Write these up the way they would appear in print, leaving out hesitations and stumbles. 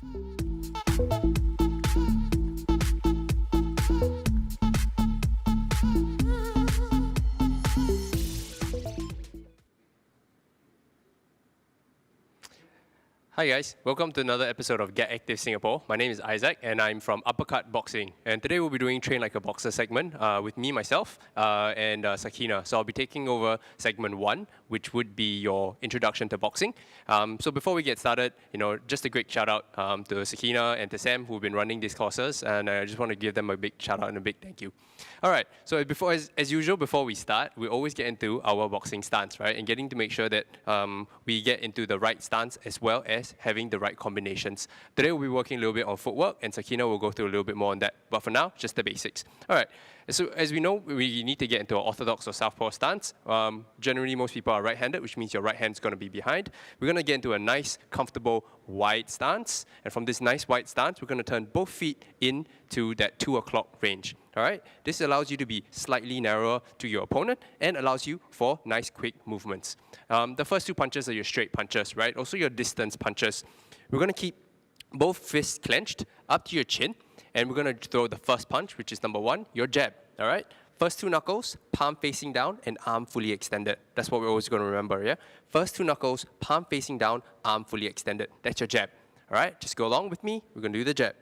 Hi guys, welcome to another episode of Get Active Singapore. My name is Isaac and I'm from UpperCut Boxing. And today we'll be doing Train Like a Boxer segment with me, myself, and Sakina. So I'll be taking over segment 1, which would be your introduction to boxing. So before we get started, just a quick shout out to Sakina and to Sam who've been running these courses, and I just want to give them a big shout out and a big thank you. All right, so as usual, before we start, we always get into our boxing stance, right? And getting to make sure that we get into the right stance as well as having the right combinations. Today we'll be working a little bit on footwork, and Sakina will go through a little bit more on that. But for now, just the basics. All right, so as we know, we need to get into an orthodox or southpaw stance. Generally, most people are right-handed, which means your right hand's going to be behind. We're going to get into a nice, comfortable, wide stance. And from this nice, wide stance, we're going to turn both feet into that 2 o'clock range. All right, this allows you to be slightly narrower to your opponent and allows you for nice, quick movements. The first 2 punches are your straight punches, right? Also your distance punches. We're going to keep both fists clenched up to your chin, and we're going to throw the first punch, which is number 1, your jab. All right, first 2 knuckles, palm facing down, and arm fully extended. That's what we're always going to remember, yeah? First 2 knuckles, palm facing down, arm fully extended. That's your jab. All right, just go along with me. We're going to do the jab.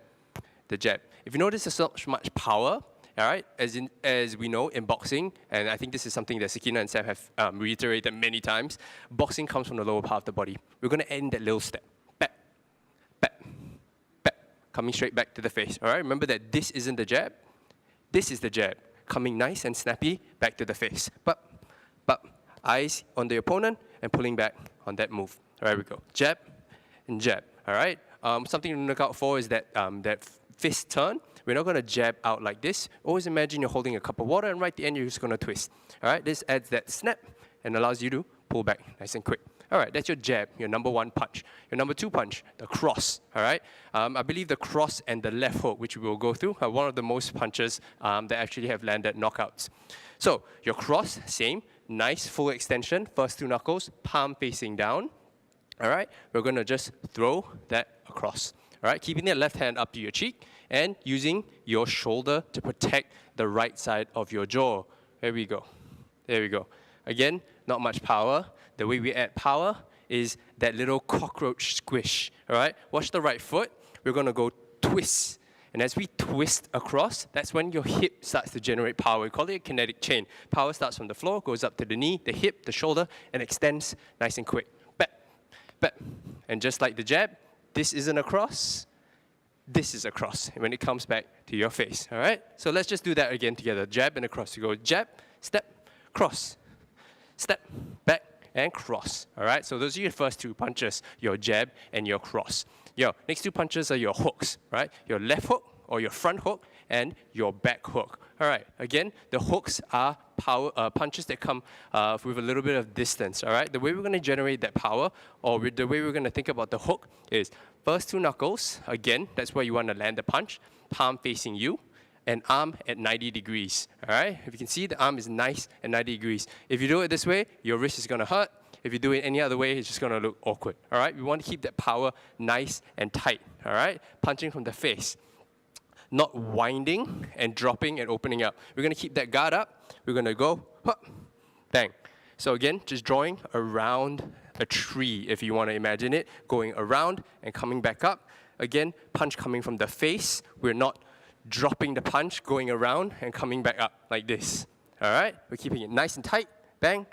The jab. If you notice there's not much power, all right, as we know in boxing, and I think this is something that Sakina and Sam have reiterated many times, boxing comes from the lower part of the body. We're going to end that little step. Back, back, back, coming straight back to the face. All right, remember that this isn't the jab. This is the jab. Coming nice and snappy back to the face. But, eyes on the opponent and pulling back on that move. All right, we go. Jab and jab. All right, something to look out for is that, that fist turn. We're not going to jab out like this. Always imagine you're holding a cup of water, and right at the end, you're just going to twist. All right, this adds that snap and allows you to pull back nice and quick. All right, that's your jab, your number 1 punch. Your number 2 punch, the cross. All right, I believe the cross and the left hook, which we will go through, are one of the most punches that actually have landed knockouts. So your cross, same, nice full extension, first 2 knuckles, palm facing down. All right, we're going to just throw that across. All right, keeping that left hand up to your cheek and using your shoulder to protect the right side of your jaw. There we go. There we go. Again, not much power. The way we add power is that little cockroach squish. All right, watch the right foot. We're going to go twist. And as we twist across, that's when your hip starts to generate power. We call it a kinetic chain. Power starts from the floor, goes up to the knee, the hip, the shoulder, and extends nice and quick. Back, back. And just like the jab, this isn't a cross. This is a cross when it comes back to your face, all right? So let's just do that again together. Jab and a cross. You go jab, step, cross, step, back, and cross, all right? So those are your first 2 punches, your jab and your cross. Your next 2 punches are your hooks, right? Your left hook or your front hook and your back hook. All right, again, the hooks are power punches that come with a little bit of distance, all right? The way we're going to generate that power, or the way we're going to think about the hook is first 2 knuckles, again, that's where you want to land the punch, palm facing you, and arm at 90 degrees, all right? If you can see, the arm is nice at 90 degrees. If you do it this way, your wrist is going to hurt. If you do it any other way, it's just going to look awkward, all right? We want to keep that power nice and tight, all right? Punching from the face. Not winding and dropping and opening up. We're going to keep that guard up. We're going to go, hop, bang. So again, just drawing around a tree, if you want to imagine it, going around and coming back up. Again, punch coming from the face. We're not dropping the punch, going around and coming back up like this. All right? We're keeping it nice and tight. Bang.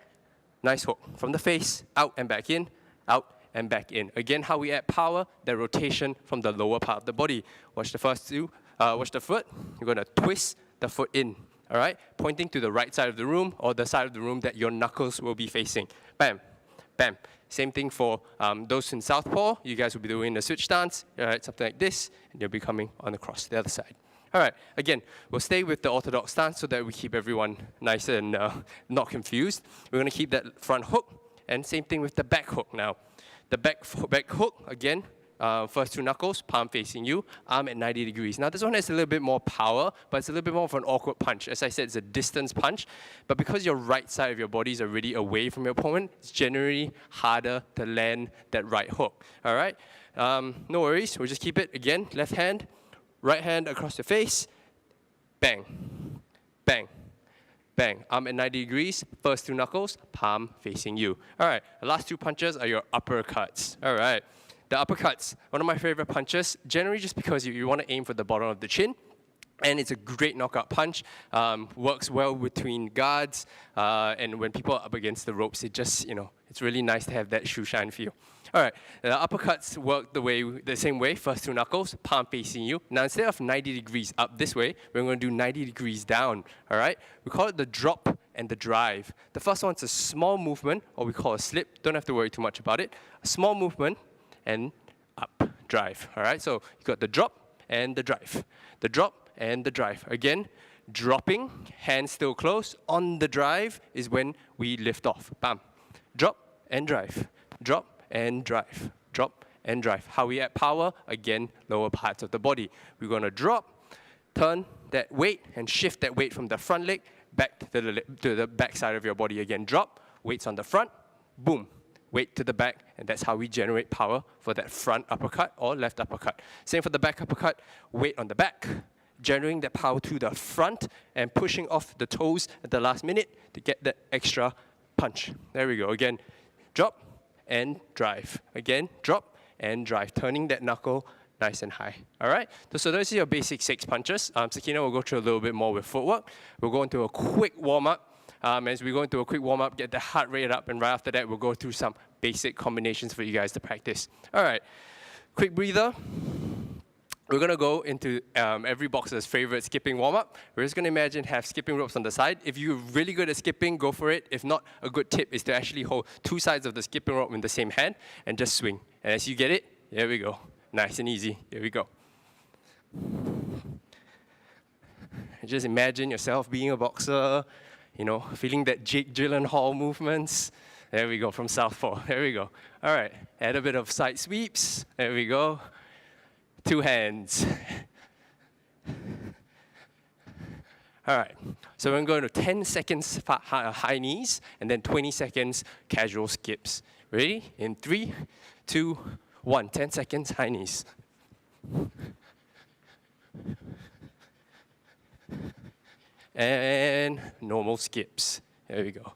Nice hook. From the face, out and back in, out and back in. Again, how we add power, the rotation from the lower part of the body. Watch the first 2. Watch the foot. You're going to twist the foot in, all right? Pointing to the right side of the room or the side of the room that your knuckles will be facing. Bam, bam. Same thing for those in southpaw. You guys will be doing the switch stance, all right, something like this, and you'll be coming on across the other side. All right, again, we'll stay with the orthodox stance so that we keep everyone nice and not confused. We're going to keep that front hook, and same thing with the back hook now. The back hook, again, First two knuckles, palm facing you, arm at 90 degrees. Now this one has a little bit more power, but it's a little bit more of an awkward punch. As I said, it's a distance punch, but because your right side of your body is already away from your opponent, it's generally harder to land that right hook. All right? No worries, we'll just keep it. Again, left hand, right hand across your face, bang, bang, bang. Arm at 90 degrees, first two knuckles, palm facing you. All right, the last two punches are your uppercuts. All right. The uppercuts, one of my favorite punches, generally just because you want to aim for the bottom of the chin, and it's a great knockout punch, works well between guards, and when people are up against the ropes, it just, it's really nice to have that shoe shine feel. All right, the uppercuts work the same way, first two knuckles, palm facing you. Now instead of 90 degrees up this way, we're going to do 90 degrees down, all right? We call it the drop and the drive. The first one's a small movement, or we call a slip, don't have to worry too much about it. A small movement, and up, drive, all right? So you got the drop and the drive. The drop and the drive. Again, dropping, hands still close. On the drive is when we lift off. Bam. Drop and drive. Drop and drive. Drop and drive. How we add power? Again, lower parts of the body. We're going to drop, turn that weight, and shift that weight from the front leg back to the back side of your body. Again, drop, weights on the front, boom. Weight to the back, and that's how we generate power for that front uppercut or left uppercut. Same for the back uppercut, weight on the back, generating that power to the front and pushing off the toes at the last minute to get that extra punch. There we go. Again, drop and drive. Again, drop and drive, turning that knuckle nice and high. All right? So those are your basic 6 punches. Sakina will go through a little bit more with footwork. We'll go into a quick warm-up. As we go into a quick warm-up, get the heart rate up, and right after that, we'll go through some basic combinations for you guys to practice. All right, quick breather. We're going to go into every boxer's favorite skipping warm-up. We're just going to imagine have skipping ropes on the side. If you're really good at skipping, go for it. If not, a good tip is to actually hold 2 sides of the skipping rope in the same hand and just swing. And as you get it, here we go. Nice and easy. Here we go. Just imagine yourself being a boxer, feeling that Jake Gyllenhaal movements. There we go, from southpaw. There we go. All right, add a bit of side sweeps. There we go. 2 hands. All right, so we're going to 10 seconds high knees, and then 20 seconds casual skips. Ready? In 3, 2, 1. 10 seconds high knees. And normal skips. There we go.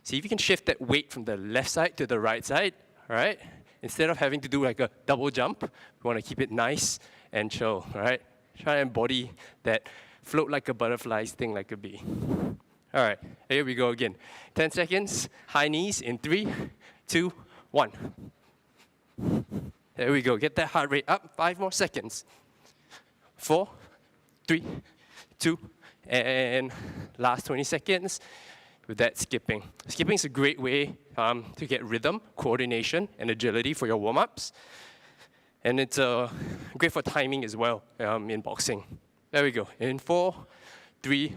See if you can shift that weight from the left side to the right side, all right? Instead of having to do like a double jump, we want to keep it nice and chill, all right? Try and embody that float like a butterflies thing like a bee. All right, here we go again. 10 seconds, high knees in 3, 2, 1. There we go. Get that heart rate up. 5 more seconds. 4, 3, 2, and last 20 seconds with that skipping. Skipping is a great way to get rhythm, coordination, and agility for your warm-ups. And it's great for timing as well in boxing. There we go. In 4, 3,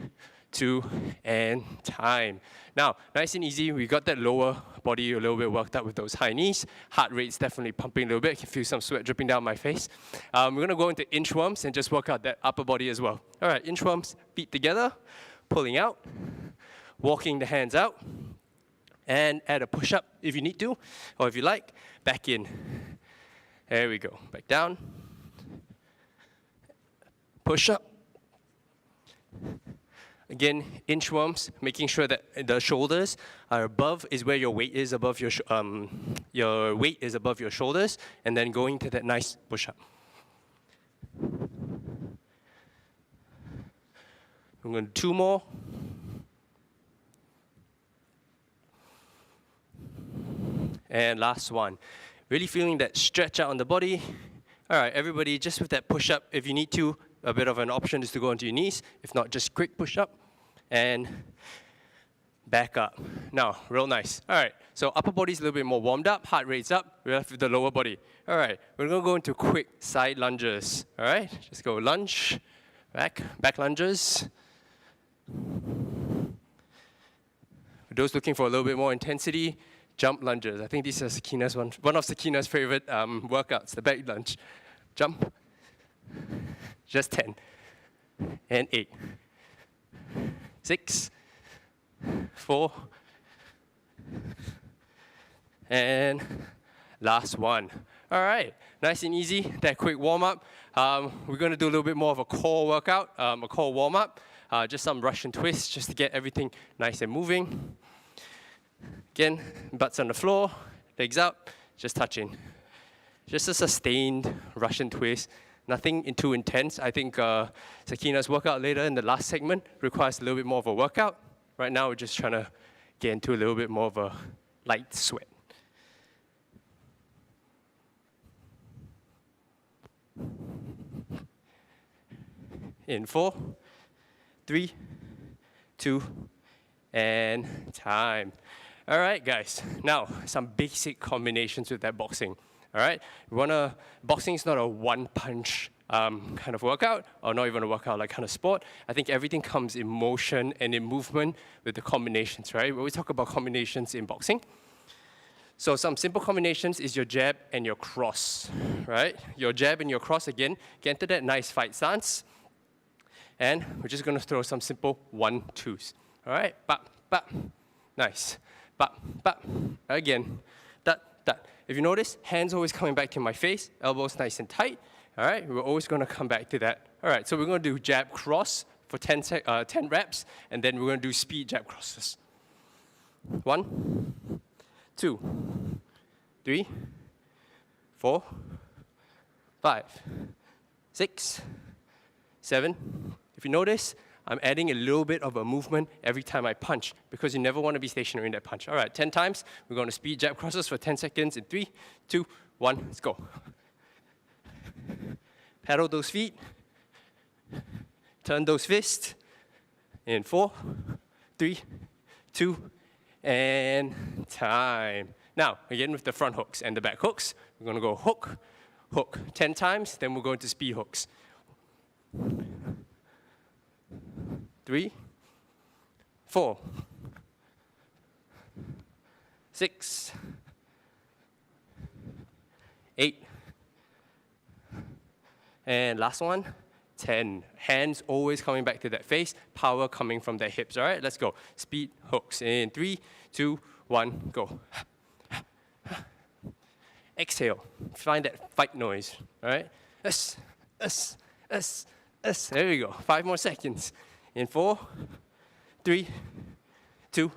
2, and time. Now, nice and easy. We got that lower body a little bit worked up with those high knees. Heart rate's definitely pumping a little bit. I can feel some sweat dripping down my face. We're going to go into inchworms and just work out that upper body as well. All right, inchworms, feet together, pulling out, walking the hands out, and add a push-up if you need to, or if you like, back in. There we go. Back down. Push-up. Again, inchworms, making sure that the shoulders are above is where your weight is above your weight is above your shoulders, and then going to that nice push-up. I'm going to do 2 more. And last one. Really feeling that stretch out on the body. All right, everybody, just with that push-up, if you need to, a bit of an option is to go onto your knees. If not, just quick push-up and back up. Now, real nice. All right, so upper body's a little bit more warmed up, heart rate's up, we're left with the lower body. All right, we're gonna go into quick side lunges. All right, just go lunge, back lunges. For those looking for a little bit more intensity, Jump lunges. I think this is Sakina's one of Sakina's favorite workouts, the back lunge. Jump. Just 10. And 8. 6. 4. And last one. All right, nice and easy, that quick warm-up. We're gonna do a little bit more of a core workout, a core warm-up, just some Russian twists just to get everything nice and moving. Again, butts on the floor, legs up, just touching. Just a sustained Russian twist, nothing too intense. I think Sakina's workout later in the last segment requires a little bit more of a workout. Right now, we're just trying to get into a little bit more of a light sweat. In 4, 3, 2, and time. All right, guys. Now, some basic combinations with that boxing. All right, boxing is not a one-punch kind of workout, or not even a workout like kind of sport. I think everything comes in motion and in movement with the combinations, right? When we talk about combinations in boxing, so some simple combinations is your jab and your cross, right? Your jab and your cross, again, get into that nice fight stance. And we're just going to throw some simple 1-2s. All right? Bap, bap. Nice. Bap, bap. Again. Dat, dat. If you notice, hands always coming back to my face, elbows nice and tight. All right? We're always going to come back to that. All right, so we're going to do jab cross for 10 reps, and then we're going to do speed jab crosses. 1, 2, 3, 4, 5, 6, 7. If you notice, I'm adding a little bit of a movement every time I punch because you never want to be stationary in that punch. All right, 10 times. We're going to speed jab crosses for 10 seconds in 3, 2, 1. Let's go. Paddle those feet. Turn those fists. In 4, 3, 2, and time. Now, again with the front hooks and the back hooks. We're going to go hook, hook 10 times. Then we'll go into speed hooks. 3, 4, 6, 8, and last one, 10. Hands always coming back to that face, power coming from their hips. All right, let's go. Speed hooks in 3, 2, 1, go. Exhale. Find that fight noise. All right. There we go. 5 more seconds. In 4, 3, 2,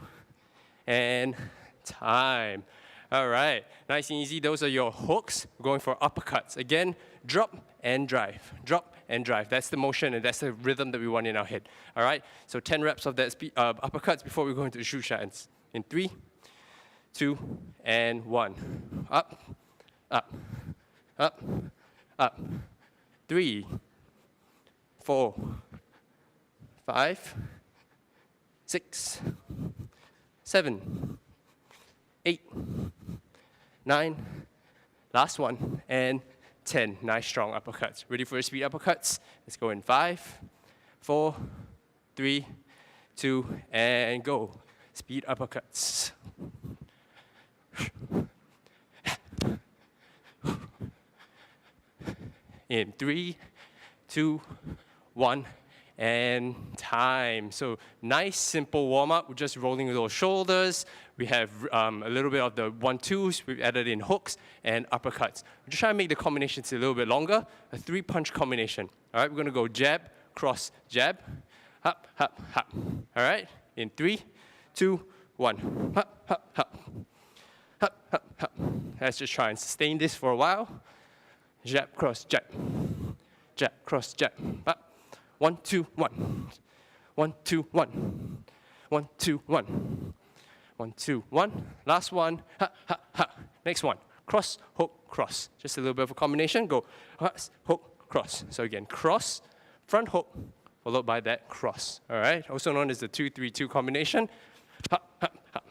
and time. All right, nice and easy. Those are your hooks. We're going for uppercuts. Again, drop and drive. Drop and drive. That's the motion and that's the rhythm that we want in our head. All right, so 10 reps of that uppercuts before we go into the shoe shines. In 3, 2, and 1. Up, up, up, up. 3, 4, 5, 6, 7, 8, 9, last one, and 10. Nice strong uppercuts. Ready for your speed uppercuts? Let's go in 5, 4, 3, 2, and go. Speed uppercuts. In 3, 2, 1, and time. So nice, simple warm-up. We're just rolling those shoulders. We have a little bit of the 1-2s. We've added in hooks and uppercuts. We're just trying to make the combinations a little bit longer. A 3-punch combination. All right, we're going to go jab, cross, jab, hop, hop, hop. All right, in 3, 2, 1. Hop, hop, hop. Hop, hop, hop. Let's just try and sustain this for a while. Jab, cross, jab. Jab, cross, jab. Hop. 1, 2, 1. 1, 2, 1. 1, 2, 1. 1, 2, 1. Last one. Ha, ha, ha. Next one. Cross, hook, cross. Just a little bit of a combination. Go cross, hook, cross. So again, cross, front hook, followed by that cross. All right. Also known as the 2-3-2 combination. Ha, ha, ha.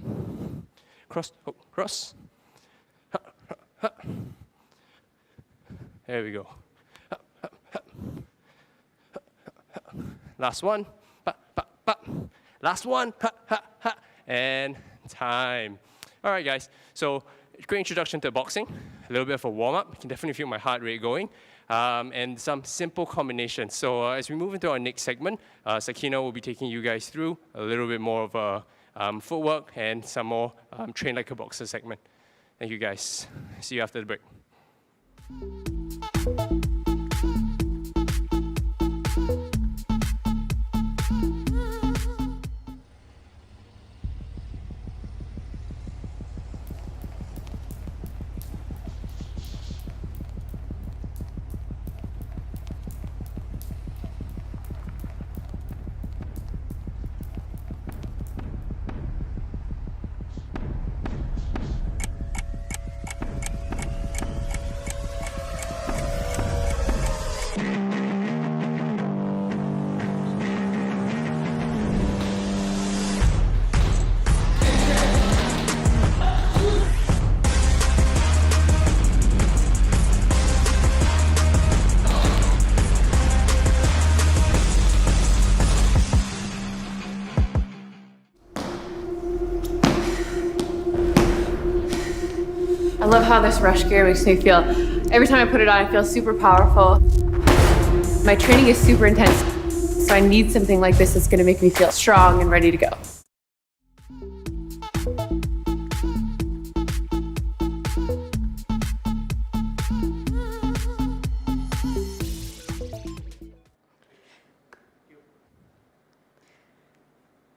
Cross, hook, cross. Ha, ha, ha. There we go. Ha, ha, ha. Last one, pa, pa, pa. Last one, ha, ha, ha, and time. All right, guys. So great introduction to boxing. A little bit of a warm-up. You can definitely feel my heart rate going. And some simple combinations. So as we move into our next segment, Sakina will be taking you guys through a little bit more of a footwork and some more train like a boxer segment. Thank you, guys. See you after the break. I love how this rush gear makes me feel. Every time I put it on, I feel super powerful. My training is super intense, so I need something like this that's gonna make me feel strong and ready to go.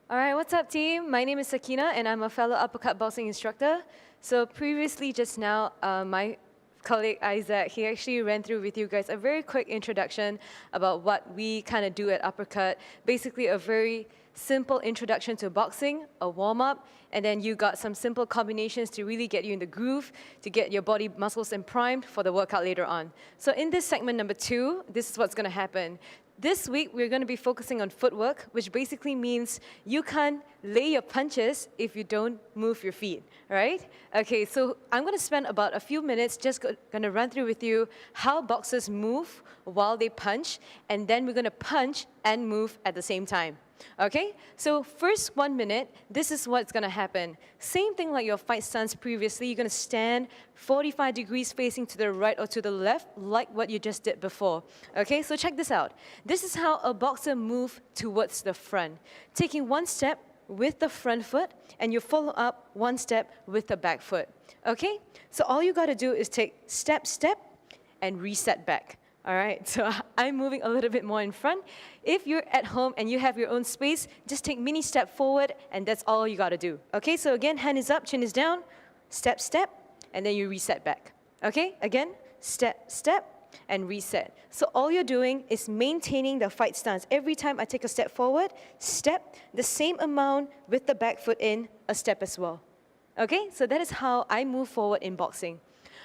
All right, what's up, team? My name is Sakina, and I'm a fellow UpperCut Boxing instructor. So previously, just now, my colleague Isaac, he actually ran through with you guys a very quick introduction about what we kind of do at UpperCut. Basically, a very simple introduction to boxing, a warm-up, and then you got some simple combinations to really get you in the groove, to get your body muscles and primed for the workout later on. So in this segment number 2, this is what's going to happen. This week, we're going to be focusing on footwork, which basically means you can't lay your punches if you don't move your feet, right? Okay, so I'm going to spend about a few minutes just going to run through with you how boxers move while they punch, and then we're going to punch and move at the same time. Okay, so first 1 minute, this is what's going to happen. Same thing like your fight stance previously. You're going to stand 45 degrees facing to the right or to the left, like what you just did before. Okay, so check this out. This is how a boxer moves towards the front. Taking one step with the front foot, and you follow up one step with the back foot. Okay, so all you got to do is take step, step, and reset back. All right, so I'm moving a little bit more in front. If you're at home and you have your own space, just take mini step forward, and that's all you got to do. Okay, so again, hand is up, chin is down, step, step, and then you reset back. Okay, again, step, step, and reset. So all you're doing is maintaining the fight stance. Every time I take a step forward, step, the same amount with the back foot in, a step as well. Okay, so that is how I move forward in boxing.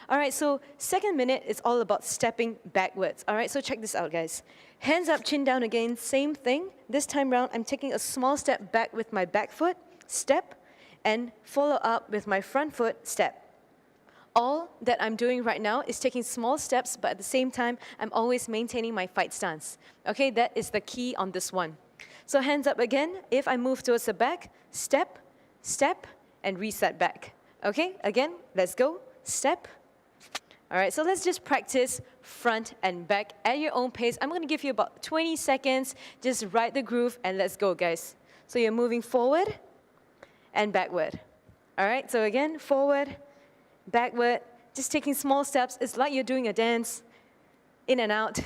All right, so second minute is all about stepping backwards. All right, so check this out, guys. Hands up, chin down again, same thing. This time round, I'm taking a small step back with my back foot, step, and follow up with my front foot, step. All that I'm doing right now is taking small steps, but at the same time, I'm always maintaining my fight stance. Okay, that is the key on this one. So hands up again. If I move towards the back, step, step, and reset back. Okay, again, let's go, step. All right, so let's just practice front and back at your own pace. I'm going to give you about 20 seconds. Just ride the groove, and let's go, guys. So you're moving forward and backward. All right, so again, forward, backward, just taking small steps. It's like you're doing a dance, in and out.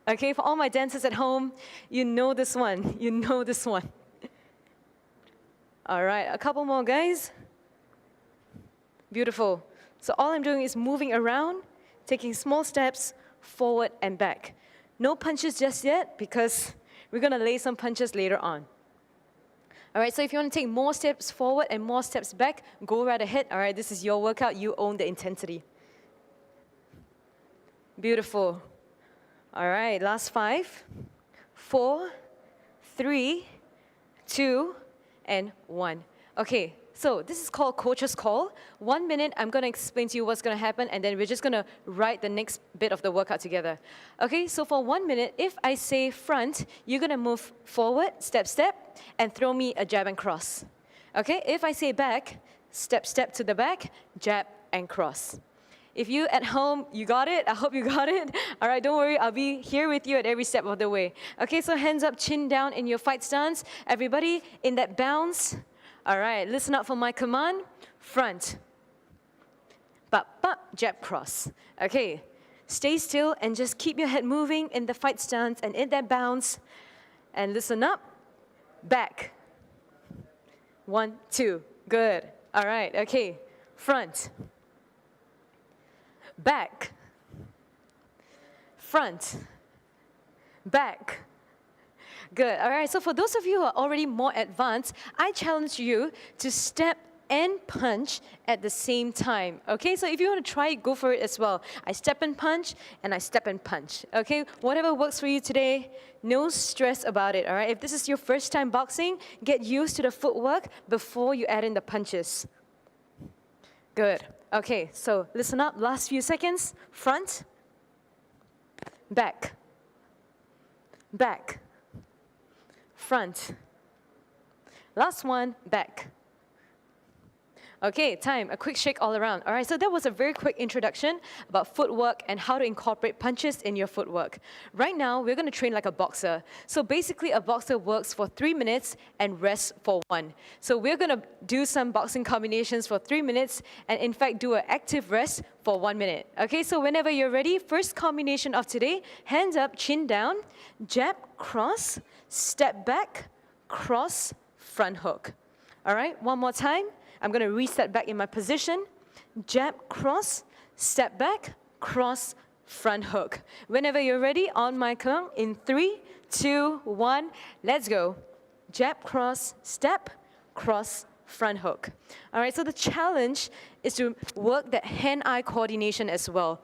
Okay, for all my dancers at home, you know this one. You know this one. All right, a couple more, guys. Beautiful. So all I'm doing is moving around, taking small steps forward and back. No punches just yet, because we're going to lay some punches later on. All right, so if you want to take more steps forward and more steps back, go right ahead. All right, this is your workout. You own the intensity. Beautiful. All right, last 5, 4, 3, 2, and 1. Okay. So this is called coach's call. 1 minute, I'm going to explain to you what's going to happen, and then we're just going to write the next bit of the workout together. Okay, so for 1 minute, if I say front, you're going to move forward, step, step, and throw me a jab and cross. Okay, if I say back, step, step to the back, jab, and cross. If you at home, you got it. I hope you got it. All right, don't worry. I'll be here with you at every step of the way. Okay, so hands up, chin down in your fight stance. Everybody in that bounce. All right, listen up for my command. Front. Bap, bap, jab, cross. Okay, stay still and just keep your head moving in the fight stance and in that bounce. And listen up. Back. 1, 2. Good. All right, okay. Front. Back. Front. Back. Good. All right, so for those of you who are already more advanced, I challenge you to step and punch at the same time. Okay, so if you want to try it, go for it as well. I step and punch, and I step and punch. Okay, whatever works for you today, no stress about it. All right, if this is your first time boxing, get used to the footwork before you add in the punches. Good. Okay, so listen up, last few seconds. Front, back, back, front. Last one, back. Okay, time, a quick shake all around. All right, so that was a very quick introduction about footwork and how to incorporate punches in your footwork. Right now, we're gonna train like a boxer. So basically, a boxer works for 3 minutes and rests for 1. So we're gonna do some boxing combinations for 3 minutes and in fact do an active rest for 1 minute. Okay, so whenever you're ready, first combination of today, hands up, chin down, jab, cross, step back, cross, front hook. All right, one more time. I'm going to reset back in my position. Jab, cross, step back, cross, front hook. Whenever you're ready, on my count, in 3, 2, 1, let's go. Jab, cross, step, cross, front hook. All right, so the challenge is to work that hand-eye coordination as well.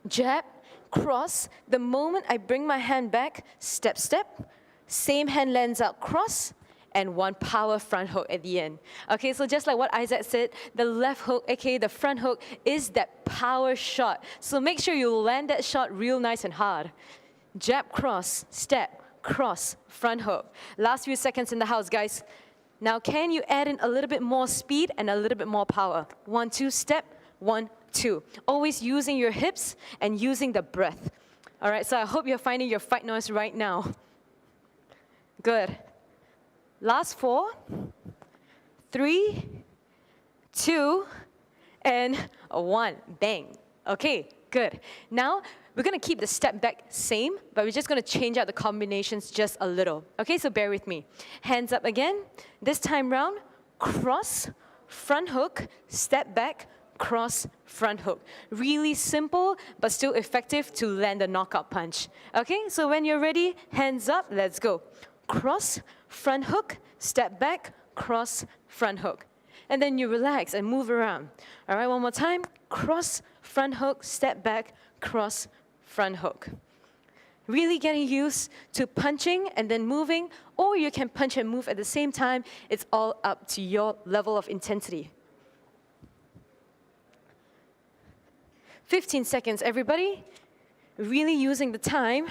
Jab, cross, the moment I bring my hand back, step, step, same hand lands out, cross, and one power front hook at the end. Okay, so just like what Isaac said, the left hook, aka the front hook, is that power shot. So make sure you land that shot real nice and hard. Jab, cross, step, cross, front hook. Last few seconds in the house, guys. Now, can you add in a little bit more speed and a little bit more power? 1, 2, step, 1, 2. Always using your hips and using the breath. All right, so I hope you're finding your fight noise right now. Good. Last 4, 3, 2, and 1. Bang. Okay, good. Now, we're going to keep the step back same, but we're just going to change out the combinations just a little. Okay, so bear with me. Hands up again. This time round, cross, front hook, step back, cross, front hook. Really simple, but still effective to land a knockout punch. Okay, so when you're ready, hands up, let's go. Cross, front hook, step back, cross, front hook. And then you relax and move around. All right, one more time. Cross, front hook, step back, cross, front hook. Really getting used to punching and then moving, or you can punch and move at the same time. It's all up to your level of intensity. 15 seconds, everybody. Really using the time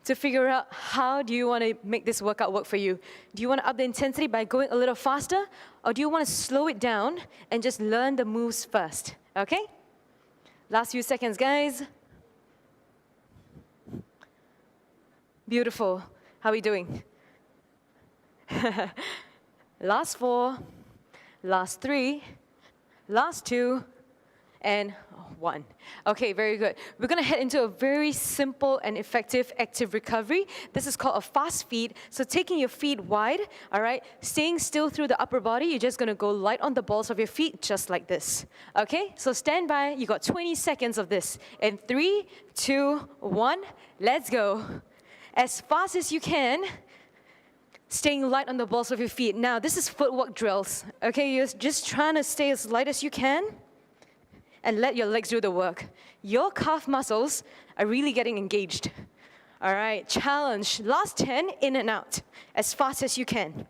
to figure out how do you want to make this workout work for you. Do you want to up the intensity by going a little faster, or do you want to slow it down and just learn the moves first? Okay? Last few seconds, guys. Beautiful. How are we doing? Last 4, last 3, last 2, and 1. Okay, very good. We're going to head into a very simple and effective active recovery. This is called a fast feed. So taking your feet wide, all right, staying still through the upper body, you're just going to go light on the balls of your feet, just like this. Okay, so stand by. You got 20 seconds of this. In 3, 2, 1, let's go. As fast as you can, staying light on the balls of your feet. Now, this is footwork drills. Okay, you're just trying to stay as light as you can and let your legs do the work. Your calf muscles are really getting engaged. All right, challenge. Last 10, in and out, as fast as you can.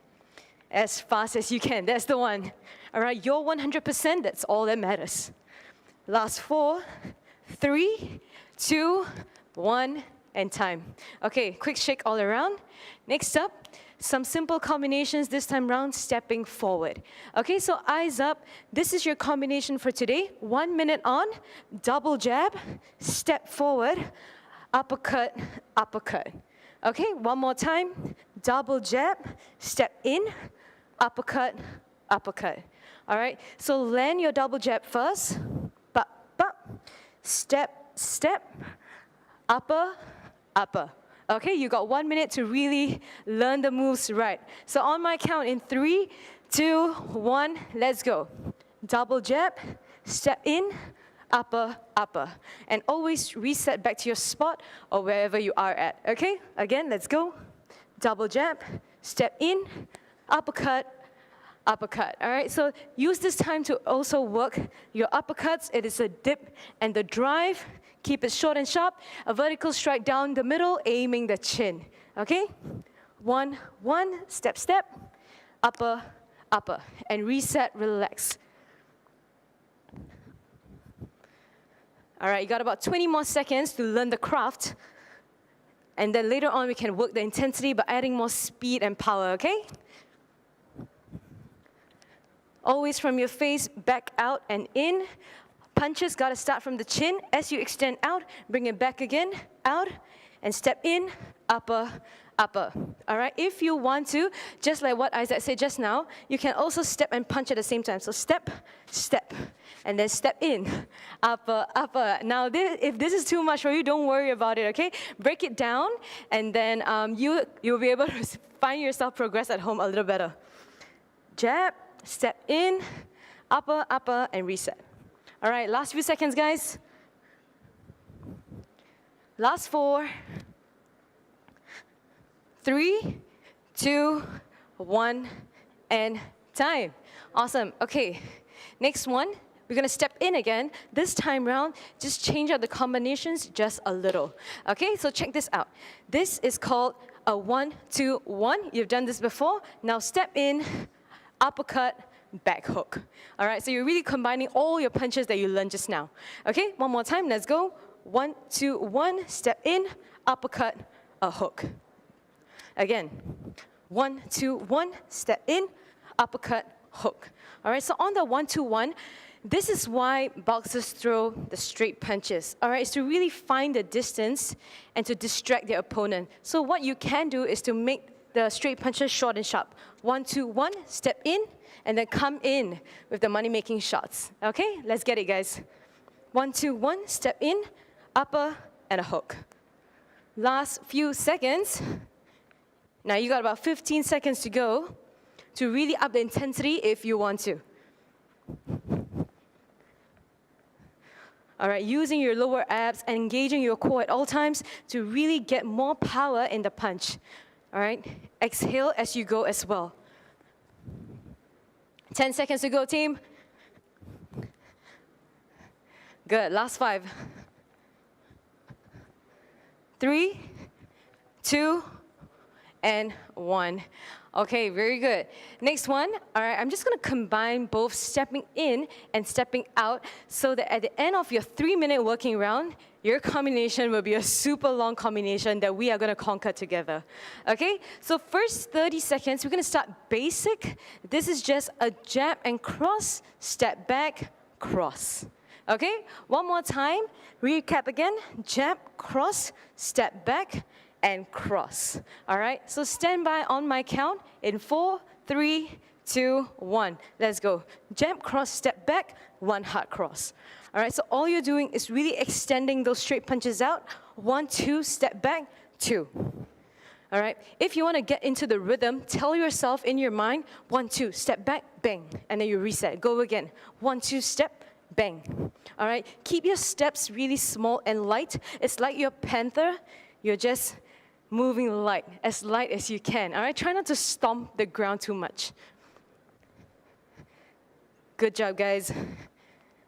As fast as you can, that's the one. All right, your 100%, that's all that matters. Last 4, 3, 2, 1, and time. Okay, quick shake all around. Next up, Some simple combinations this time round, stepping forward. Okay, so eyes up. This is your combination for today. 1 minute on, double jab, step forward, uppercut, uppercut. Okay, one more time. Double jab, step in, uppercut, uppercut. All right, so land your double jab first. Step, step, upper, upper. Okay, you got 1 minute to really learn the moves right. So on my count in 3, 2, 1, let's go. Double jab, step in, upper, upper. And always reset back to your spot or wherever you are at. Okay, again, let's go. Double jab, step in, uppercut, uppercut. All right, so use this time to also work your uppercuts. It is a dip and the drive. Keep it short and sharp. A vertical strike down the middle, aiming the chin. Okay? 1, 1, step, step, upper, upper. And reset, relax. All right, you got about 20 more seconds to learn the craft. And then later on, we can work the intensity by adding more speed and power, okay? Always from your face, back out and in. Punches got to start from the chin. As you extend out, bring it back again, out, and step in, upper, upper. All right, if you want to, just like what Isaac said just now, you can also step and punch at the same time. So step, step, and then step in, upper, upper. Now, if this is too much for you, don't worry about it, okay? Break it down, and then you'll be able to find yourself progress at home a little better. Jab, step in, upper, upper, and reset. All right, last few seconds, guys. Last 4, 3, 2, 1, and time. Awesome. Okay, next one. We're going to step in again. This time round, just change out the combinations just a little. Okay, so check this out. This is called a 1, 2, 1. You've done this before. Now step in, uppercut, back hook. All right, so you're really combining all your punches that you learned just now. Okay, one more time, let's go. 1, 2, 1, step in, uppercut, a hook. Again, 1, 2, 1, step in, uppercut, hook. All right, so on the 1, 2, 1, this is why boxers throw the straight punches. All right, it's to really find the distance and to distract their opponent. So what you can do is to make the straight punches short and sharp. 1, 2, 1, step in, and then come in with the money-making shots. Okay, let's get it, guys. 1, 2, 1, step in, upper, and a hook. Last few seconds. Now you got about 15 seconds to go to really up the intensity if you want to. All right, using your lower abs and engaging your core at all times to really get more power in the punch. All right, exhale as you go as well. 10 seconds to go, team. Good, last 5. 3, 2, and 1. Okay, very good. Next one, all right, I'm just gonna combine both stepping in and stepping out so that at the end of your 3-minute working round, your combination will be a super long combination that we are gonna conquer together. Okay, so first 30 seconds, we're gonna start basic. This is just a jab and cross, step back, cross. Okay, one more time, recap again, jab, cross, step back, and cross. All right, so stand by on my count in 4, 3, 2, 1. Let's go. Jab, cross, step back, 1 hard cross. All right, so all you're doing is really extending those straight punches out. 1, 2, step back, 2. All right, if you want to get into the rhythm, tell yourself in your mind, 1, 2, step back, bang, and then you reset. Go again. 1, 2, step, bang. All right, keep your steps really small and light. It's like you're a panther. You're just moving light as you can. All right, try not to stomp the ground too much. Good job, guys.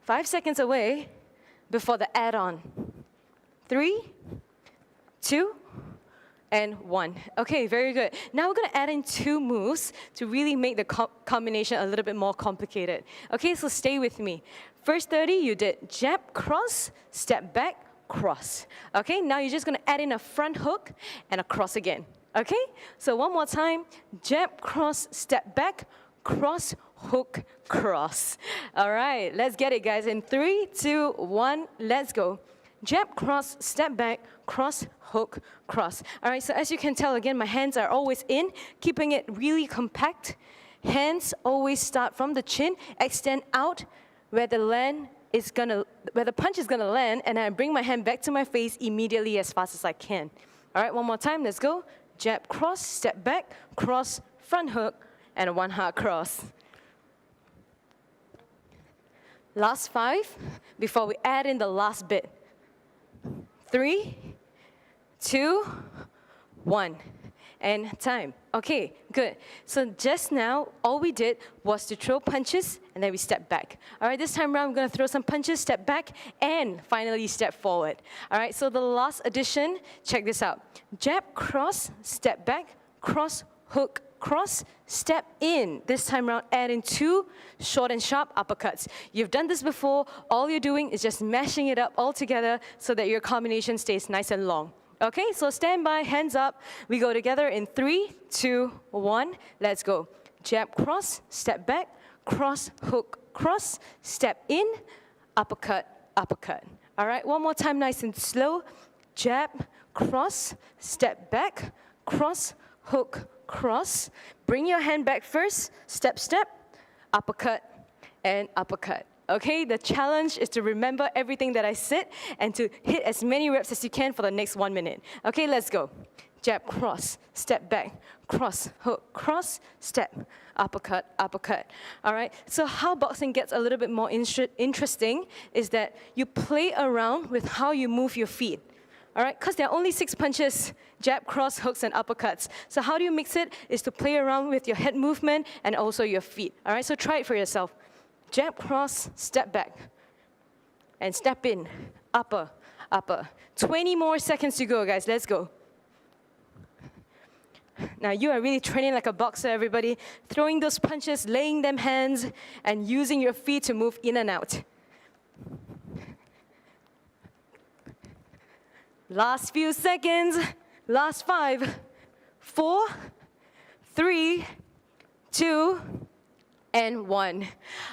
5 seconds away before the add-on. 3, 2, and 1. Okay, very good. Now we're gonna add in 2 moves to really make the combination a little bit more complicated. Okay, so stay with me. First 30, you did jab, cross, step back, cross. Okay, now you're just gonna add in a front hook and a cross again. Okay? So one more time. Jab, cross, step back, cross, hook, cross. All right, let's get it, guys. In 3, 2, 1, let's go. Jab, cross, step back, cross, hook, cross. All right, so as you can tell, again, my hands are always in, keeping it really compact. Hands always start from the chin, extend out where the punch is gonna land, and I bring my hand back to my face immediately as fast as I can. All right, one more time, let's go. Jab, cross, step back, cross, front hook, and a one hard cross. Last 5 before we add in the last bit. 3, 2, 1. And time. Okay, good. So just now, all we did was to throw punches, and then we step back. All right, this time around, we're going to throw some punches, step back, and finally step forward. All right, so the last addition, check this out. Jab, cross, step back, cross, hook, cross, step in. This time around, add in 2 short and sharp uppercuts. You've done this before. All you're doing is just mashing it up all together so that your combination stays nice and long. Okay, so stand by, hands up. We go together in 3, 2, 1. Let's go. Jab, cross, step back, cross, hook, cross, step in, uppercut, uppercut. All right, one more time, nice and slow. Jab, cross, step back, cross, hook, cross. Bring your hand back first, step, step, uppercut, and uppercut. Okay, the challenge is to remember everything that I said and to hit as many reps as you can for the next 1 minute. Okay, let's go. Jab, cross, step back, cross, hook, cross, step, uppercut, uppercut. All right, so how boxing gets a little bit more interesting is that you play around with how you move your feet. All right, because there are only 6 punches, jab, cross, hooks, and uppercuts. So how do you mix it? Is to play around with your head movement and also your feet. All right, so try it for yourself. Jab, cross, step back, and step in, upper, upper. 20 more seconds to go, guys. Let's go. Now, you are really training like a boxer, everybody. Throwing those punches, laying them hands, and using your feet to move in and out. Last few seconds. Last 5, 4, 3, 2, and 1.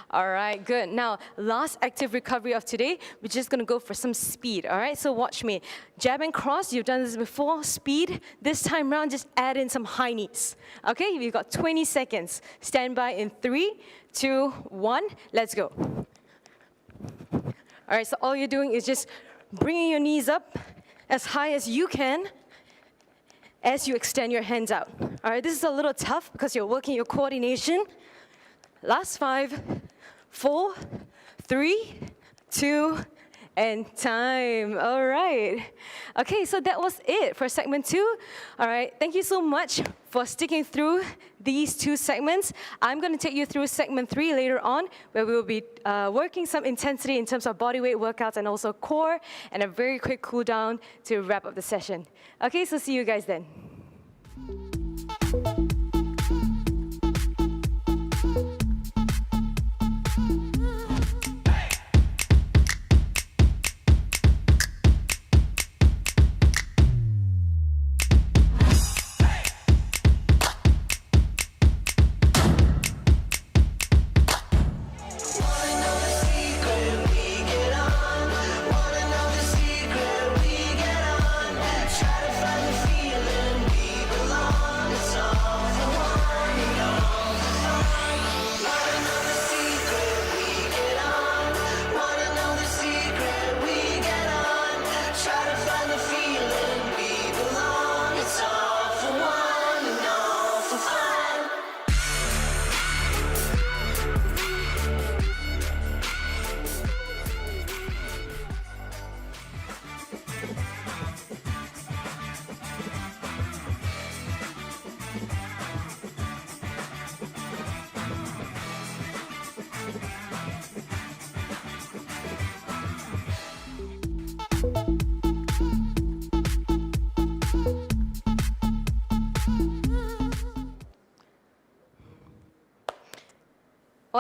All right, good. Now, last active recovery of today, we're just gonna go for some speed, all right? So watch me. Jab and cross, you've done this before, speed. This time around, just add in some high knees. Okay, we've got 20 seconds. Stand by in 3, 2, 1, let's go. All right, so all you're doing is just bringing your knees up as high as you can as you extend your hands out. All right, this is a little tough because you're working your coordination. Last 5, 4, 3, 2, and time. All right. Okay, so that was it for segment 2. All right, thank you so much for sticking through these 2 segments. I'm going to take you through segment 3 later on, where we will be working some intensity in terms of body weight workouts and also core, and a very quick cool down to wrap up the session. Okay, so see you guys then. Feeling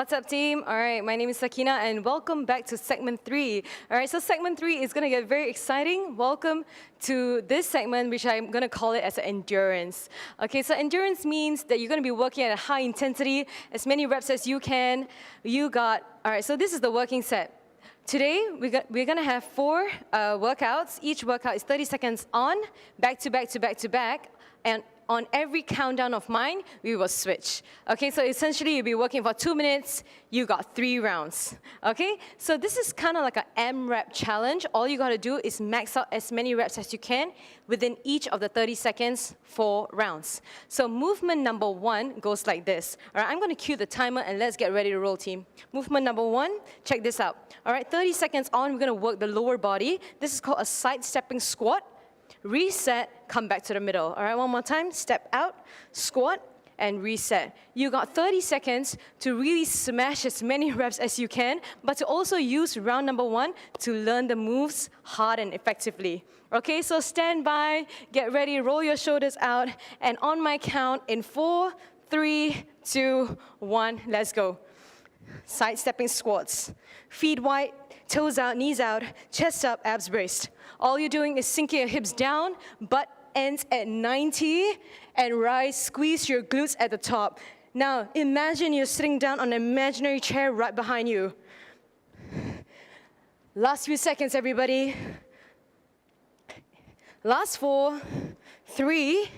What's up, team? All right, my name is Sakina, and welcome back to segment 3. All right, so segment 3 is going to get very exciting. Welcome to this segment, which I'm going to call it as endurance. Okay, so endurance means that you're going to be working at a high intensity, as many reps as you can. All right, so this is the working set. Today, we're going to have 4 workouts. Each workout is 30 seconds on, back to back to back to back, and on every countdown of mine, we will switch. Okay, so essentially you'll be working for 2 minutes, you got 3 rounds. Okay, so this is kind of like an M-rep challenge. All you gotta do is max out as many reps as you can within each of the 30 seconds, 4 rounds. So movement number 1 goes like this. All right, I'm gonna cue the timer and let's get ready to roll, team. Movement number 1, check this out. All right, 30 seconds on, we're gonna work the lower body. This is called a side-stepping squat. Reset, come back to the middle. All right, one more time. Step out, squat, and reset. You got 30 seconds to really smash as many reps as you can, but to also use round number 1 to learn the moves hard and effectively. Okay, so stand by, get ready, roll your shoulders out, and on my count, in 4, 3, 2, 1, let's go. Side-stepping squats. Feet wide, toes out, knees out, chest up, abs braced. All you're doing is sinking your hips down, butt ends at 90, and rise, squeeze your glutes at the top. Now, imagine you're sitting down on an imaginary chair right behind you. Last few seconds, everybody. Last 4, 3,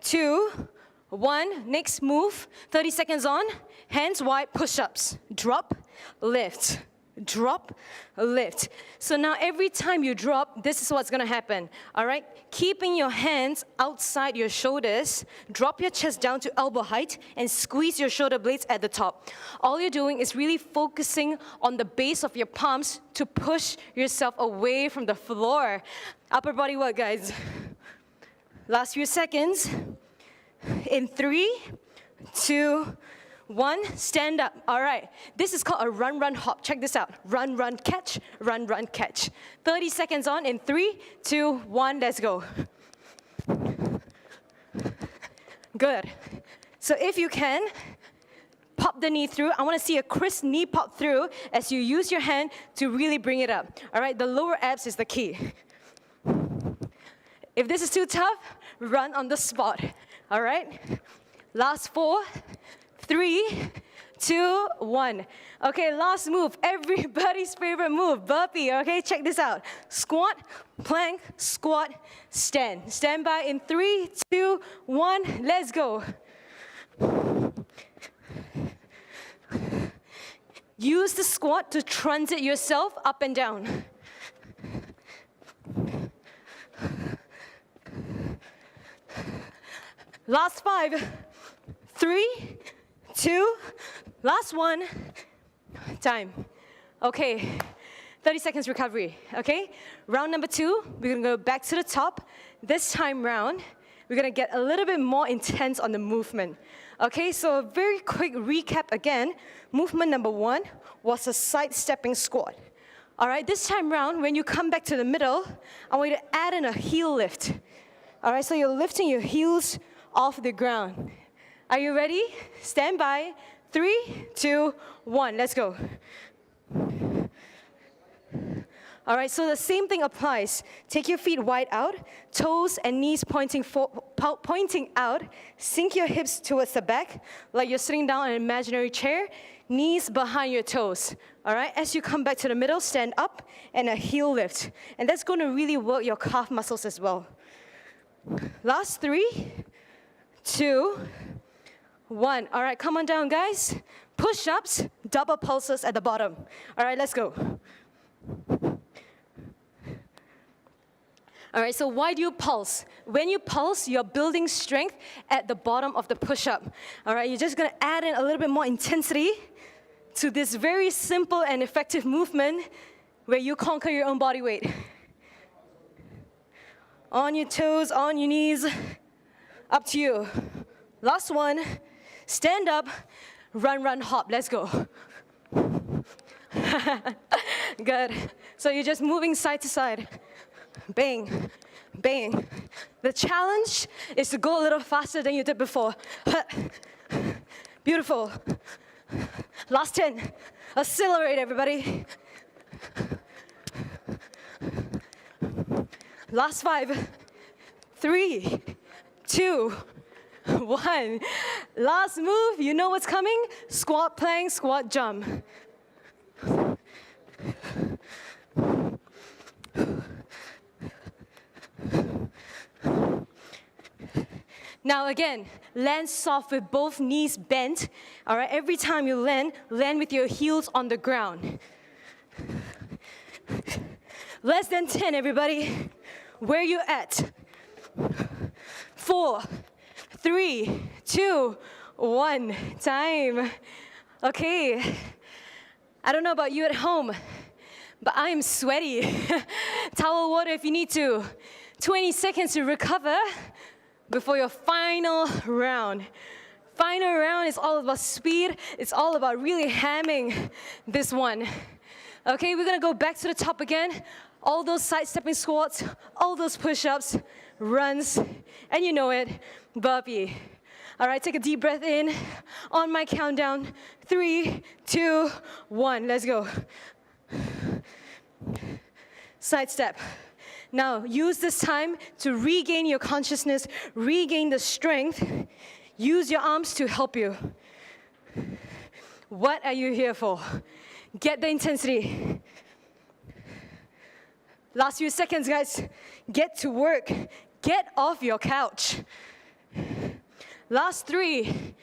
2, 1. Next move, 30 seconds on. Hands wide, push-ups. Drop, lift. Drop, lift. So now every time you drop, this is what's gonna happen, all right? Keeping your hands outside your shoulders, drop your chest down to elbow height, and squeeze your shoulder blades at the top. All you're doing is really focusing on the base of your palms to push yourself away from the floor. Upper body work, guys. Last few seconds. In 3, 2, 1, stand up. All right, this is called a run, run, hop. Check this out. Run, run, catch, run, run, catch. 30 seconds on in 3, 2, 1, let's go. Good. So if you can, pop the knee through. I want to see a crisp knee pop through as you use your hand to really bring it up. All right, the lower abs is the key. If this is too tough, run on the spot. All right, last 4, 3, 2, 1. Okay, last move, everybody's favorite move, burpee, okay? Check this out. Squat, plank, squat, stand. Stand by in 3, 2, 1, let's go. Use the squat to transit yourself up and down. Last 5, 3, 2, last 1, time. Okay, 30 seconds recovery, okay? Round number 2, we're gonna go back to the top. This time round, we're gonna get a little bit more intense on the movement. Okay, so a very quick recap again. Movement number 1 was a side-stepping squat. All right, this time round, when you come back to the middle, I want you to add in a heel lift. All right, so you're lifting your heels off the ground. Are you ready? Stand by. 3, 2, 1. Let's go. All right, so the same thing applies. Take your feet wide out, toes and knees pointing out. Sink your hips towards the back, like you're sitting down on an imaginary chair. Knees behind your toes. All right, as you come back to the middle, stand up and a heel lift. And that's going to really work your calf muscles as well. Last 3, 2, 1. All right, come on down, guys. Push-ups, double pulses at the bottom. All right, let's go. All right, so why do you pulse? When you pulse, you're building strength at the bottom of the push-up. All right, you're just gonna add in a little bit more intensity to this very simple and effective movement where you conquer your own body weight. On your toes, on your knees, up to you. Last one, stand up, run, run, hop, let's go. Good. So you're just moving side to side. Bang, bang. The challenge is to go a little faster than you did before. Beautiful. Last 10. Accelerate, everybody. Last 5. 3, 2, 1. Last move. You know what's coming? Squat, plank, squat, jump. Now again, land soft with both knees bent. All right, every time you land with your heels on the ground. Less than 10, everybody. Where you at? 4, 3, 2, 1. Time. Okay. I don't know about you at home, but I am sweaty. Towel water if you need to. 20 seconds to recover before your final round. Final round is all about speed. It's all about really hamming this one. Okay, we're gonna go back to the top again. All those side-stepping squats, all those push-ups, runs, and you know it, burpee. All right, take a deep breath in. On my countdown, 3, 2, 1, let's go. Side step. Now, use this time to regain your consciousness, regain the strength. Use your arms to help you. What are you here for? Get the intensity. Last few seconds, guys. Get to work. Get off your couch. Last 3,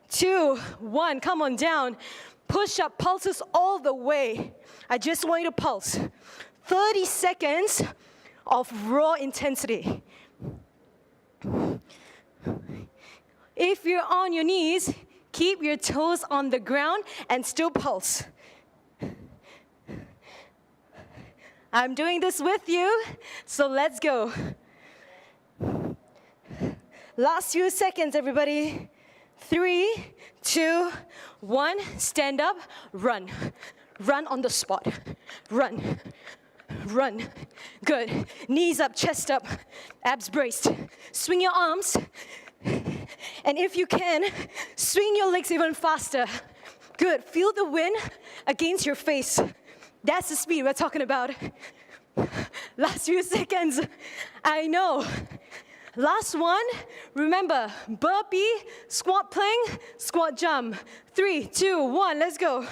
2, 1. Come on down. Push up, pulses all the way. I just want you to pulse. 30 seconds of raw intensity. If you're on your knees, keep your toes on the ground and still pulse. I'm doing this with you, so let's go. Last few seconds, everybody. 3, 2, 1. Stand up, run. Run on the spot. Run. Run. Good. Knees up, chest up, abs braced. Swing your arms. And if you can, swing your legs even faster. Good. Feel the wind against your face. That's the speed we're talking about. Last few seconds. I know. Last one. Remember, burpee, squat plank, squat jump. 3, 2, 1. Let's go.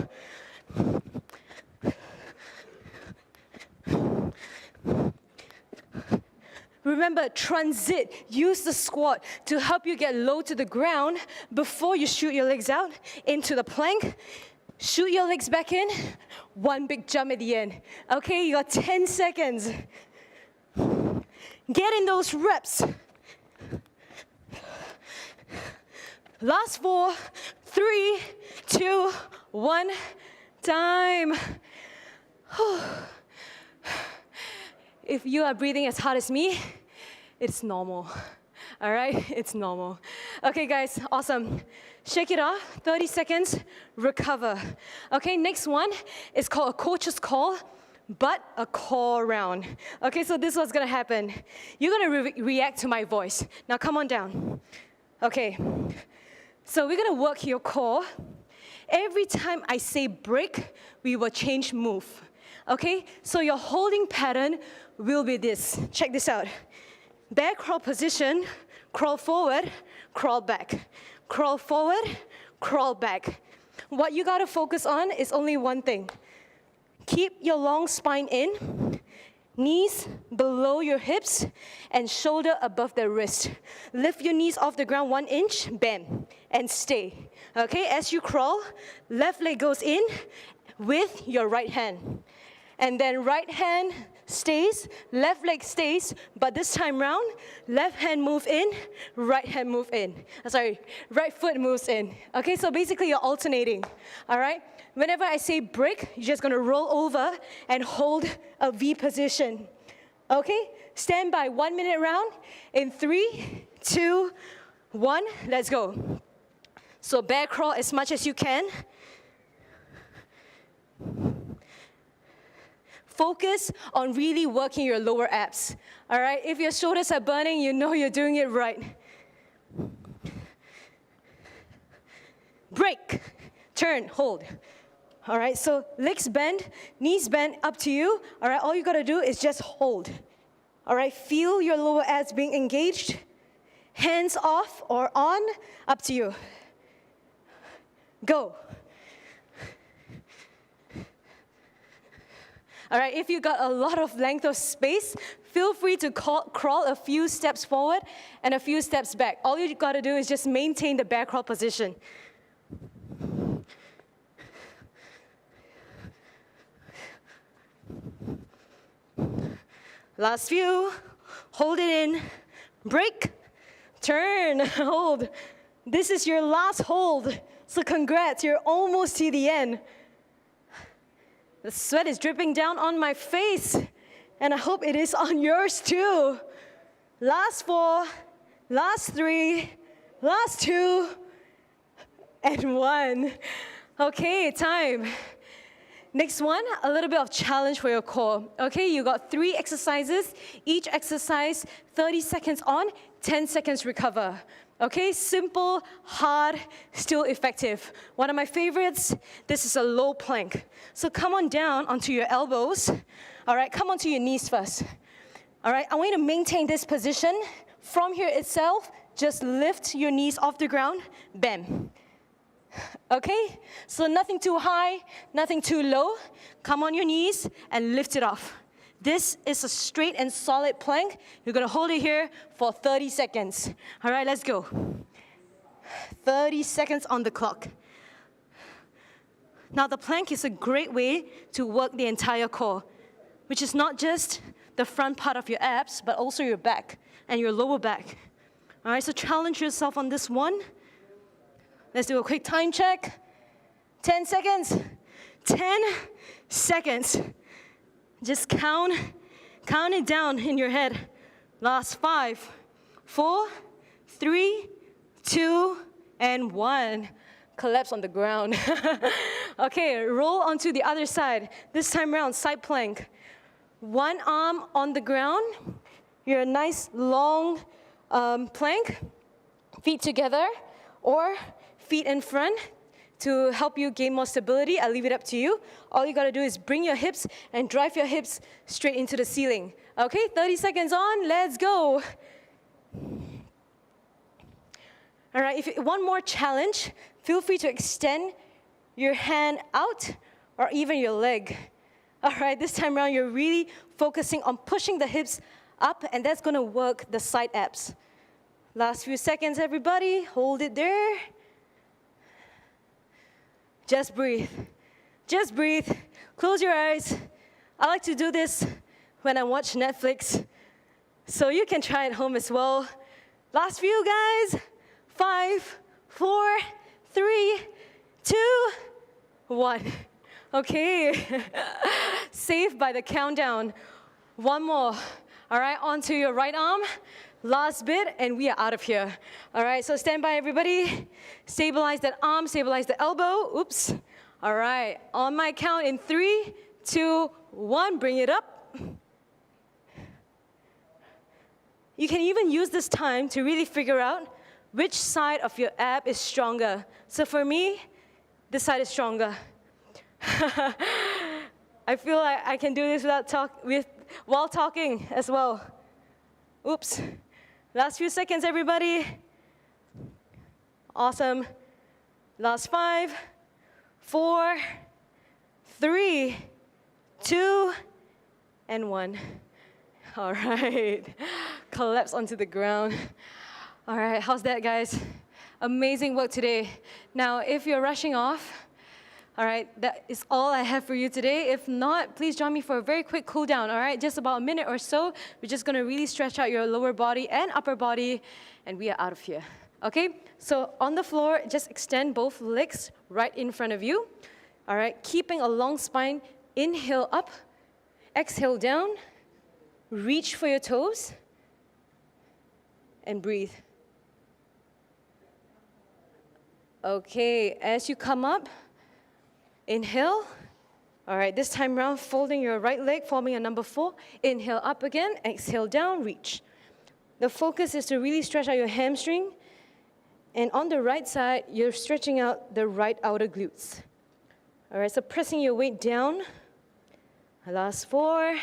Remember, transit. Use the squat to help you get low to the ground before you shoot your legs out into the plank. Shoot your legs back in. One big jump at the end. Okay, you got 10 seconds. Get in those reps. Last 4, 3, 2, 1. Time. If you are breathing as hard as me, it's normal. All right? It's normal. Okay, guys, awesome. Shake it off, 30 seconds, recover. Okay, next one is called a coach's call, but a core round. Okay, so this is what's gonna happen. You're gonna react to my voice. Now come on down. Okay, so we're gonna work your core. Every time I say break, we will change move. Okay, so your holding pattern will be this. Check this out. Bear crawl position, crawl forward, crawl back. Crawl forward, crawl back. What you gotta focus on is only one thing. Keep your long spine in, knees below your hips, and shoulder above the wrist. Lift your knees off the ground 1 inch, bam, and stay. Okay, as you crawl, left leg goes in with your right hand. And then right hand stays, left leg stays, but this time round, left hand move in, right hand move in. Sorry, right foot moves in. Okay, so basically you're alternating, all right? Whenever I say break, you're just gonna roll over and hold a V position. Okay, stand by, 1 minute round in 3, 2, 1, let's go. So bear crawl as much as you can. Focus on really working your lower abs, all right? If your shoulders are burning, you know you're doing it right. Break. turn, hold. All right, so legs bend, knees bend, up to you. All right, all you gotta do is just hold. All right, feel your lower abs being engaged. Hands off or on, up to you. Go. All right, if you got a lot of length of space, feel free to crawl a few steps forward and a few steps back. All you gotta do is just maintain the bear crawl position. Last few, hold it in, break, turn, hold. This is your last hold, so congrats, you're almost to the end. The sweat is dripping down on my face, and I hope it is on yours too. Last 4, last 3, last 2, and 1. Okay, time. Next one, a little bit of challenge for your core. Okay, you got 3 exercises. Each exercise, 30 seconds on, 10 seconds recover. Okay, simple, hard, still effective. One of my favorites, this is a low plank. So come on down onto your elbows. All right, come onto your knees first. All right, I want you to maintain this position. From here itself, just lift your knees off the ground, bam. Okay, so nothing too high, nothing too low. Come on your knees and lift it off. This is a straight and solid plank. You're gonna hold it here for 30 seconds. All right, let's go. 30 seconds on the clock. Now the plank is a great way to work the entire core, which is not just the front part of your abs, but also your back and your lower back. All right, so challenge yourself on this one. Let's do a quick time check. 10 seconds. 10 seconds. Just count it down in your head. Last 5, 4, 3, 2, and 1. Collapse on the ground. Okay, roll onto the other side. This time around, side plank. One arm on the ground. You're a nice long plank. Feet together, or feet in front to help you gain more stability. I'll leave it up to you. All you gotta do is bring your hips and drive your hips straight into the ceiling. Okay, 30 seconds on, let's go. All right, if you want more challenge, feel free to extend your hand out or even your leg. All right, this time around, you're really focusing on pushing the hips up, and that's gonna work the side abs. Last few seconds, everybody, hold it there. Just breathe. Just breathe. Close your eyes. I like to do this when I watch Netflix, so you can try at home as well. Last few, guys. 5, 4, 3, 2, 1. Okay. Saved by the countdown. One more. All right, onto your right arm. Last bit, and we are out of here. All right, so stand by, everybody. Stabilize that arm, stabilize the elbow. Oops. All right, on my count in 3, 2, 1, bring it up. You can even use this time to really figure out which side of your ab is stronger. So for me, this side is stronger. I feel like I can do this while talking as well. Oops. Last few seconds, everybody. Awesome. Last 5, 4, 3, 2, and 1. All right. Collapse onto the ground. All right, how's that, guys? Amazing work today. Now, if you're rushing off, all right, that is all I have for you today. If not, please join me for a very quick cool down, all right? Just about a minute or so. We're just gonna really stretch out your lower body and upper body, and we are out of here, okay? So on the floor, just extend both legs right in front of you, all right? Keeping a long spine, inhale up, exhale down, reach for your toes, and breathe. Okay, as you come up, inhale. All right, this time around, folding your right leg, forming a number 4. Inhale up again, exhale down, reach. The focus is to really stretch out your hamstring And on the right side, you're stretching out the right outer glutes. All right, so pressing your weight down. Last 4,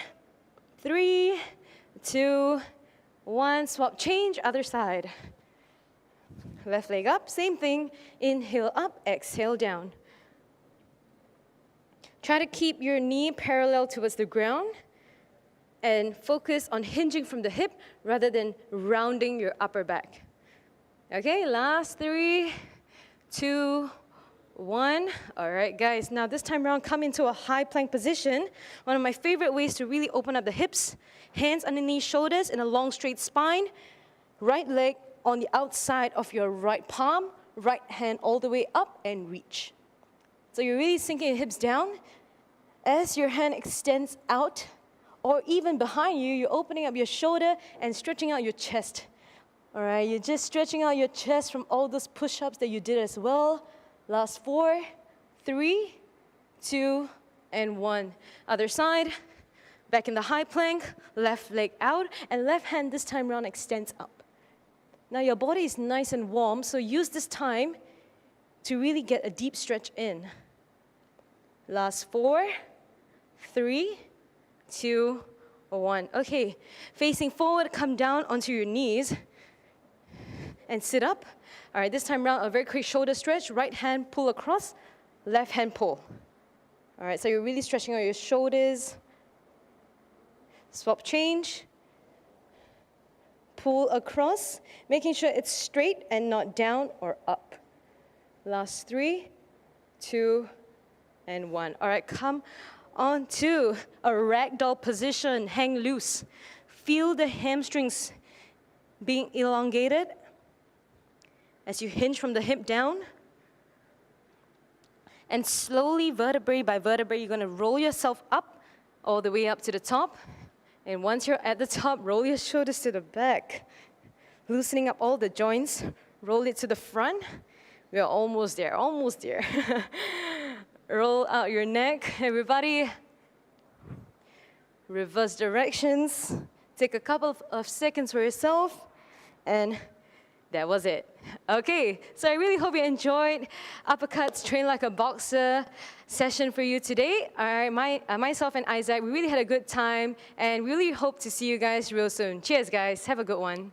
3, 2, 1. Swap change, other side. Left leg up, same thing. Inhale up, exhale down. Try to keep your knee parallel towards the ground and focus on hinging from the hip rather than rounding your upper back. Okay, last 3, 2, 1. All right, guys, now this time around, come into a high plank position. One of my favorite ways to really open up the hips, hands underneath shoulders in a long straight spine, right leg on the outside of your right palm, right hand all the way up and reach. So you're really sinking your hips down. As your hand extends out, or even behind you, you're opening up your shoulder and stretching out your chest. All right, you're just stretching out your chest from all those push-ups that you did as well. Last 4, 3, 2, and 1. Other side, back in the high plank, left leg out, and left hand this time around extends up. Now your body is nice and warm, so use this time to really get a deep stretch in. Last 4, 3, 2, 1. Okay, facing forward, come down onto your knees and sit up. All right, this time around, a very quick shoulder stretch. Right hand pull across, left hand pull. All right, so you're really stretching out your shoulders. Swap change. Pull across, making sure it's straight and not down or up. Last 3, 2, and 1. All right, come on to a ragdoll position. Hang loose. Feel the hamstrings being elongated as you hinge from the hip down. And slowly, vertebrae by vertebrae, you're going to roll yourself up, all the way up to the top. And once you're at the top, roll your shoulders to the back. Loosening up all the joints. Roll it to the front. We're almost there, almost there. Roll out your neck, everybody. Reverse directions. Take a couple of seconds for yourself. And that was it. Okay, so I really hope you enjoyed UpperCut's Train Like a Boxer session for you today. All right, myself and Isaac, we really had a good time and really hope to see you guys real soon. Cheers, guys. Have a good one.